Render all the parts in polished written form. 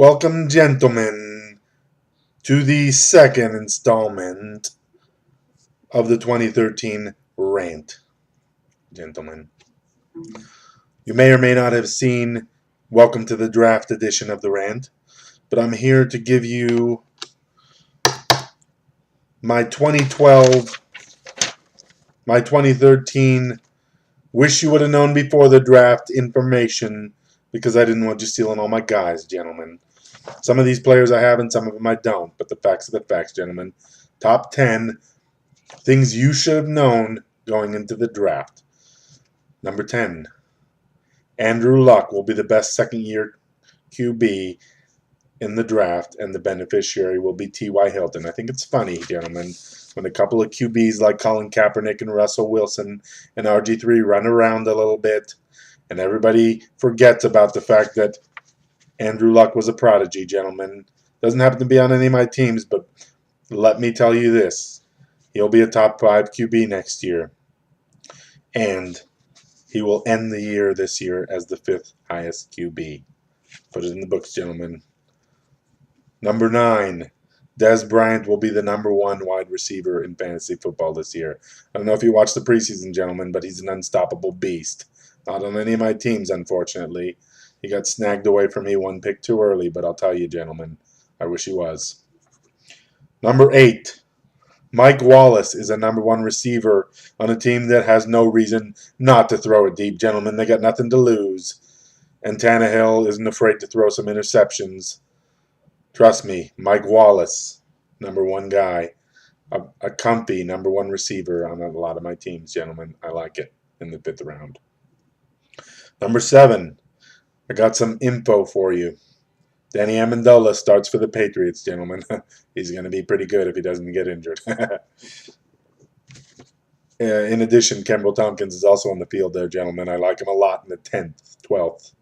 Welcome, gentlemen, to the second installment of the 2013 Rant. Gentlemen, you may or may not have seen Welcome to the Draft edition of the Rant, but I'm here to give you my 2012, my 2013 wish you would have known before the draft information because I didn't want you stealing all my guys, gentlemen. Some of these players I have and some of them I don't, but the facts are the facts, gentlemen. Top 10 things you should have known going into the draft. Number 10, Andrew Luck will be the best second-year QB in the draft, and the beneficiary will be T.Y. Hilton. I think it's funny, gentlemen, when a couple of QBs like Colin Kaepernick and Russell Wilson and RG3 run around a little bit, and everybody forgets about the fact that Andrew Luck was a prodigy, gentlemen. Doesn't happen to be on any of my teams, but let me tell you this. He'll be a top 5 QB next year. And he will end the year this year as the 5th highest QB. Put it in the books, gentlemen. Number 9, Dez Bryant will be the number 1 wide receiver in fantasy football this year. I don't know if you watched the preseason, gentlemen, but he's an unstoppable beast. Not on any of my teams, unfortunately. He got snagged away from me one pick too early, but I'll tell you, gentlemen, I wish he was. Number 8, Mike Wallace is a number 1 receiver on a team that has no reason not to throw it deep, gentlemen. They got nothing to lose. And Tannehill isn't afraid to throw some interceptions. Trust me, Mike Wallace, number 1 guy. A comfy number 1 receiver on a lot of my teams, gentlemen. I like it in the 5th round. Number 7, I got some info for you. Danny Amendola starts for the Patriots, gentlemen. He's going to be pretty good if he doesn't get injured. In addition, Kemba Tompkins is also on the field there, gentlemen. I like him a lot in the 10th, 12th.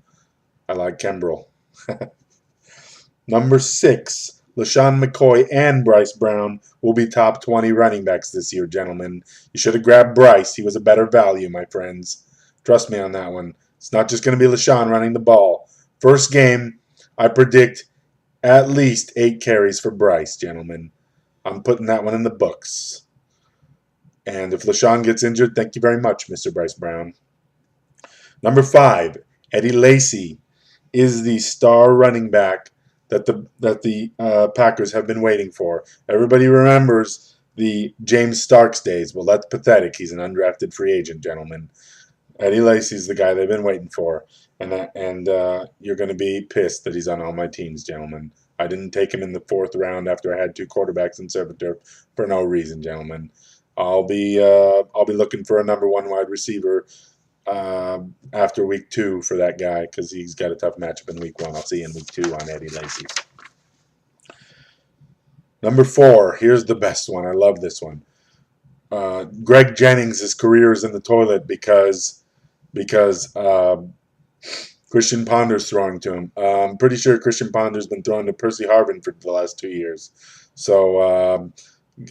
I like Kembrell. Number 6, LaShawn McCoy and Bryce Brown will be top 20 running backs this year, gentlemen. You should have grabbed Bryce. He was a better value, my friends. Trust me on that one. It's not just going to be LaShawn running the ball. First game, I predict at least 8 carries for Bryce, gentlemen. I'm putting that one in the books. And if LaShawn gets injured, thank you very much, Mr. Bryce Brown. Number 5, Eddie Lacy is the star running back that the Packers have been waiting for. Everybody remembers the James Starks days. Well, that's pathetic. He's an undrafted free agent, gentlemen. Eddie Lacy's the guy they've been waiting for. And you're going to be pissed that he's on all my teams, gentlemen. I didn't take him in the 4th round after I had 2 quarterbacks in Servitor for no reason, gentlemen. I'll be looking for a number 1 wide receiver after week 2 for that guy because he's got a tough matchup in week 1. I'll see you in week 2 on Eddie Lacy. Number 4, here's the best one. I love this one. Greg Jennings' career is in the toilet because Christian Ponder's throwing to him. I'm pretty sure Christian Ponder's been throwing to Percy Harvin for the last 2 years. So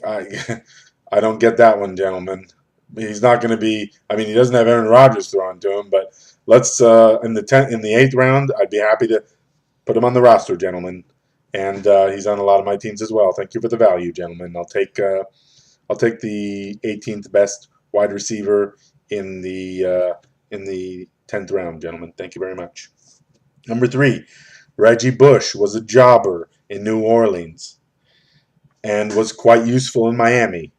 I don't get that one, gentlemen. He's not going to be. I mean, he doesn't have Aaron Rodgers throwing to him, but let's in the 8th round, I'd be happy to put him on the roster, gentlemen. And he's on a lot of my teams as well. Thank you for the value, gentlemen. I'll take the 18th best wide receiver in the 10th round, gentlemen. Thank you very much. Number 3, Reggie Bush was a jobber in New Orleans and was quite useful in Miami.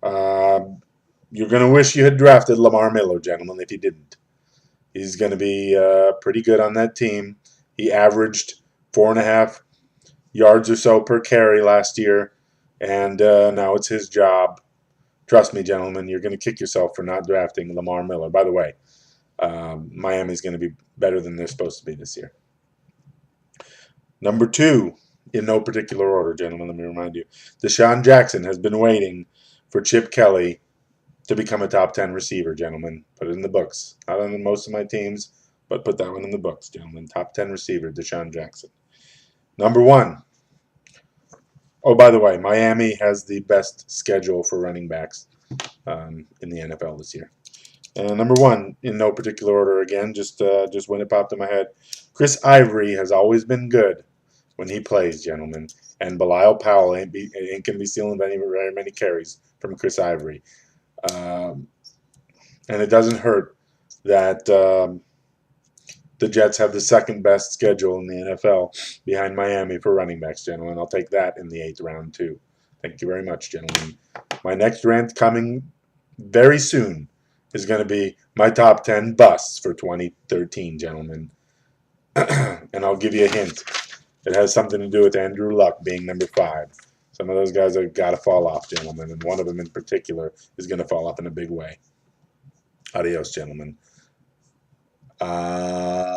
You're going to wish you had drafted Lamar Miller, gentlemen, if you didn't. He's going to be pretty good on that team. He averaged 4.5 yards or so per carry last year, and now it's his job. Trust me, gentlemen, you're going to kick yourself for not drafting Lamar Miller. By the way, Miami's going to be better than they're supposed to be this year. Number 2, in no particular order, gentlemen, let me remind you, Deshaun Jackson has been waiting for Chip Kelly to become a top 10 receiver, gentlemen. Put it in the books. Not on most of my teams, but put that one in the books, gentlemen. Top 10 receiver, Deshaun Jackson. Number 1. Oh, by the way, Miami has the best schedule for running backs in the NFL this year. Number 1, in no particular order again, just when it popped in my head, Chris Ivory has always been good when he plays, gentlemen. And Belial Powell ain't going to be stealing very many carries from Chris Ivory. And it doesn't hurt that the Jets have the second best schedule in the NFL behind Miami for running backs, gentlemen. I'll take that in the 8th round, too. Thank you very much, gentlemen. My next rant coming very soon is going to be my top 10 busts for 2013, gentlemen. And I'll give you a hint. It has something to do with Andrew Luck being number 5. Some of those guys have got to fall off, gentlemen, and one of them in particular is going to fall off in a big way. Adios, gentlemen. Adios.